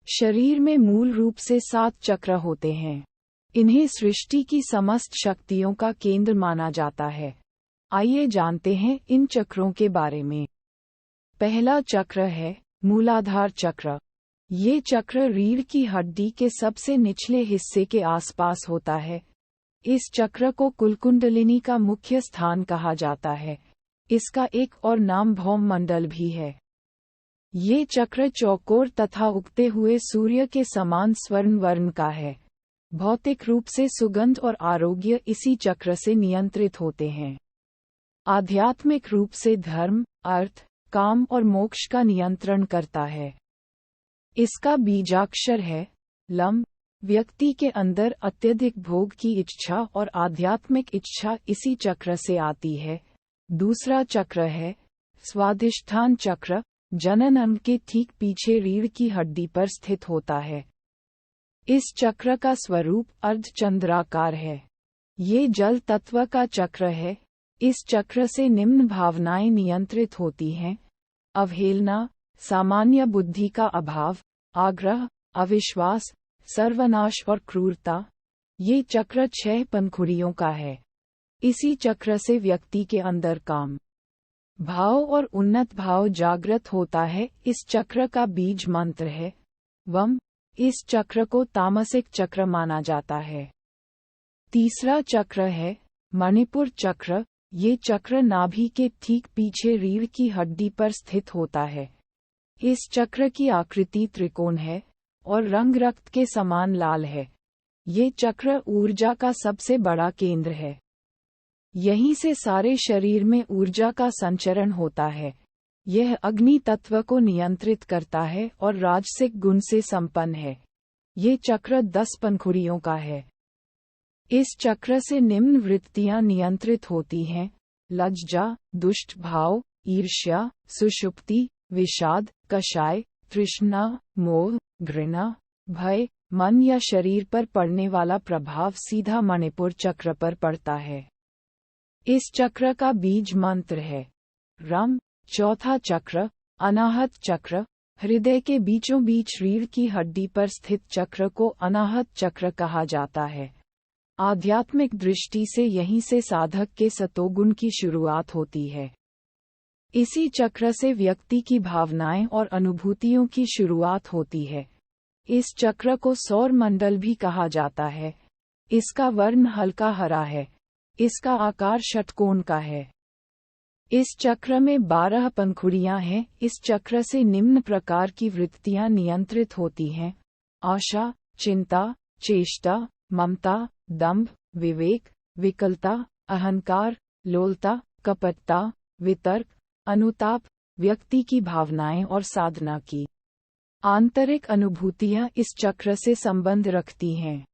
शरीर में मूल रूप से 7 चक्र होते हैं। इन्हें सृष्टि की समस्त शक्तियों का केंद्र माना जाता है। आइए जानते हैं इन चक्रों के बारे में। पहला चक्र है मूलाधार चक्र। ये चक्र रीढ़ की हड्डी के सबसे निचले हिस्से के आसपास होता है। इस चक्र को कुलकुंडलिनी का मुख्य स्थान कहा जाता है। इसका एक और नाम भौम मंडल भी है। ये चक्र चौकोर तथा उगते हुए सूर्य के समान स्वर्ण वर्ण का है। भौतिक रूप से सुगंध और आरोग्य इसी चक्र से नियंत्रित होते हैं। आध्यात्मिक रूप से धर्म, अर्थ, काम और मोक्ष का नियंत्रण करता है। इसका बीजाक्षर है लम। व्यक्ति के अंदर अत्यधिक भोग की इच्छा और आध्यात्मिक इच्छा इसी चक्र से आती है। दूसरा चक्र है स्वाधिष्ठान चक्र। जनन अंग के ठीक पीछे रीढ़ की हड्डी पर स्थित होता है। इस चक्र का स्वरूप अर्धचंद्राकार है। ये जल तत्व का चक्र है। इस चक्र से निम्न भावनाएं नियंत्रित होती हैं: अवहेलना, सामान्य बुद्धि का अभाव, आग्रह, अविश्वास, सर्वनाश और क्रूरता। ये चक्र 6 पंखुड़ियों का है। इसी चक्र से व्यक्ति के अंदर काम भाव और उन्नत भाव जागृत होता है। इस चक्र का बीज मंत्र है वम। इस चक्र को तामसिक चक्र माना जाता है। तीसरा चक्र है मणिपुर चक्र। ये चक्र नाभि के ठीक पीछे रीढ़ की हड्डी पर स्थित होता है। इस चक्र की आकृति त्रिकोण है और रंग रक्त के समान लाल है। ये चक्र ऊर्जा का सबसे बड़ा केंद्र है। यहीं से सारे शरीर में ऊर्जा का संचरण होता है। यह अग्नि तत्व को नियंत्रित करता है और राजसिक गुण से संपन्न है। ये चक्र 10 पंखुड़ियों का है। इस चक्र से निम्न वृत्तियां नियंत्रित होती हैं: लज्जा, दुष्ट भाव, ईर्ष्या, सुषुप्ति, विषाद, कषाय, तृष्णा, मोह, घृणा, भय। मन या शरीर पर पड़ने वाला प्रभाव सीधा मणिपुर चक्र पर पड़ता है। इस चक्र का बीज मंत्र है रम। चौथा चक्र अनाहत चक्र। हृदय के बीचों बीच रीढ़ की हड्डी पर स्थित चक्र को अनाहत चक्र कहा जाता है। आध्यात्मिक दृष्टि से यहीं से साधक के सतोगुण की शुरुआत होती है। इसी चक्र से व्यक्ति की भावनाएं और अनुभूतियों की शुरुआत होती है। इस चक्र को सौर मंडल भी कहा जाता है। इसका वर्ण हल्का हरा है। इसका आकार षटकोण का है। इस चक्र में 12 पंखुड़ियां हैं। इस चक्र से निम्न प्रकार की वृत्तियां नियंत्रित होती हैं: आशा, चिंता, चेष्टा, ममता, दंभ, विवेक, विकलता, अहंकार, लोलता, कपटता, वितर्क, अनुताप। व्यक्ति की भावनाएं और साधना की आंतरिक अनुभूतियां इस चक्र से संबंध रखती हैं।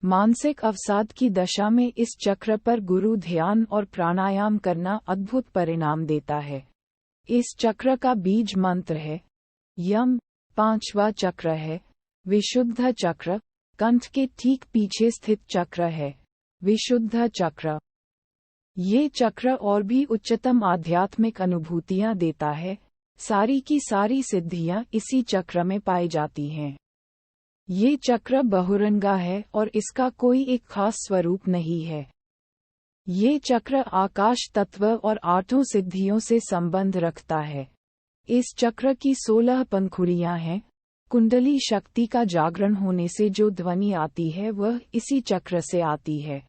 मानसिक अवसाद की दशा में इस चक्र पर गुरु ध्यान और प्राणायाम करना अद्भुत परिणाम देता है। इस चक्र का बीज मंत्र है यम। 5वां चक्र है विशुद्ध चक्र। कंठ के ठीक पीछे स्थित चक्र है विशुद्ध चक्र। ये चक्र और भी उच्चतम आध्यात्मिक अनुभूतियां देता है। सारी की सारी सिद्धियां इसी चक्र में पाई जाती हैं। ये चक्र बहुरंगा है और इसका कोई एक खास स्वरूप नहीं है। ये चक्र आकाश तत्व और 8 सिद्धियों से संबंध रखता है। इस चक्र की 16 पंखुड़ियां हैं। कुंडली शक्ति का जागरण होने से जो ध्वनि आती है वह इसी चक्र से आती है।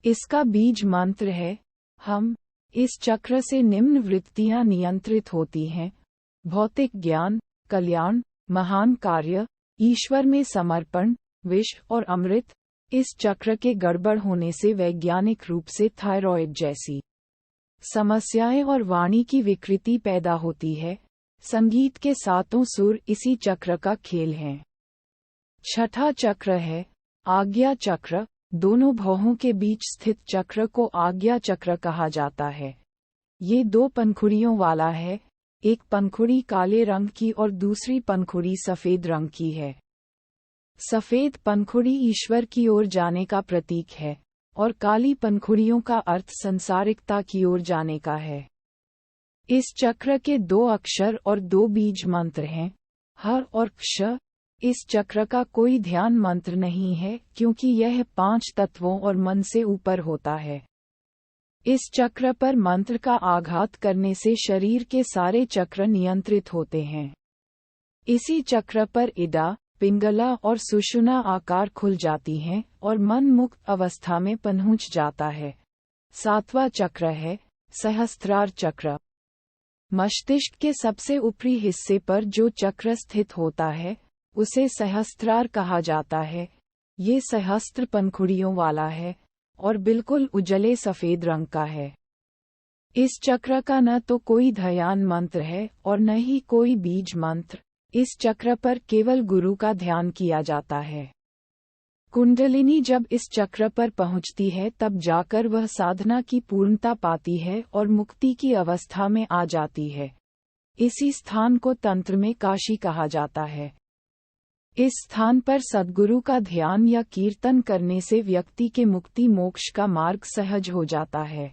इसका बीज मंत्र है हम। इस चक्र से निम्न वृत्तियां नियंत्रित होती हैं: भौतिक ज्ञान, कल्याण, महान कार्य, ईश्वर में समर्पण, विष और अमृत। इस चक्र के गड़बड़ होने से वैज्ञानिक रूप से थायराइड जैसी समस्याएं और वाणी की विकृति पैदा होती है। संगीत के 7 सुर इसी चक्र का खेल हैं। छठा चक्र है आज्ञा चक्र। दोनों भौहों के बीच स्थित चक्र को आज्ञा चक्र कहा जाता है। ये 2 पंखुड़ियों वाला है। एक पंखुड़ी काले रंग की और दूसरी पंखुड़ी सफेद रंग की है। सफेद पंखुड़ी ईश्वर की ओर जाने का प्रतीक है और काली पंखुड़ियों का अर्थ संसारिकता की ओर जाने का है। इस चक्र के 2 अक्षर और 2 बीज मंत्र हैं हर और क्ष। इस चक्र का कोई ध्यान मंत्र नहीं है क्योंकि यह 5 तत्वों और मन से ऊपर होता है। इस चक्र पर मंत्र का आघात करने से शरीर के सारे चक्र नियंत्रित होते हैं। इसी चक्र पर इड़ा, पिंगला और सुषुम्ना आकार खुल जाती हैं और मन मुक्त अवस्था में पहुंच जाता है। 7वां चक्र है सहस्त्रार चक्र। मस्तिष्क के सबसे ऊपरी हिस्से पर जो चक्र स्थित होता है उसे सहस्त्रार कहा जाता है। ये सहस्त्र पंखुड़ियों वाला है और बिल्कुल उजले सफेद रंग का है। इस चक्र का न तो कोई ध्यान मंत्र है और न ही कोई बीज मंत्र। इस चक्र पर केवल गुरु का ध्यान किया जाता है। कुंडलिनी जब इस चक्र पर पहुंचती है तब जाकर वह साधना की पूर्णता पाती है और मुक्ति की अवस्था में आ जाती है। इसी स्थान को तंत्र में काशी कहा जाता है। इस स्थान पर सद्गुरु का ध्यान या कीर्तन करने से व्यक्ति के मुक्ति मोक्ष का मार्ग सहज हो जाता है।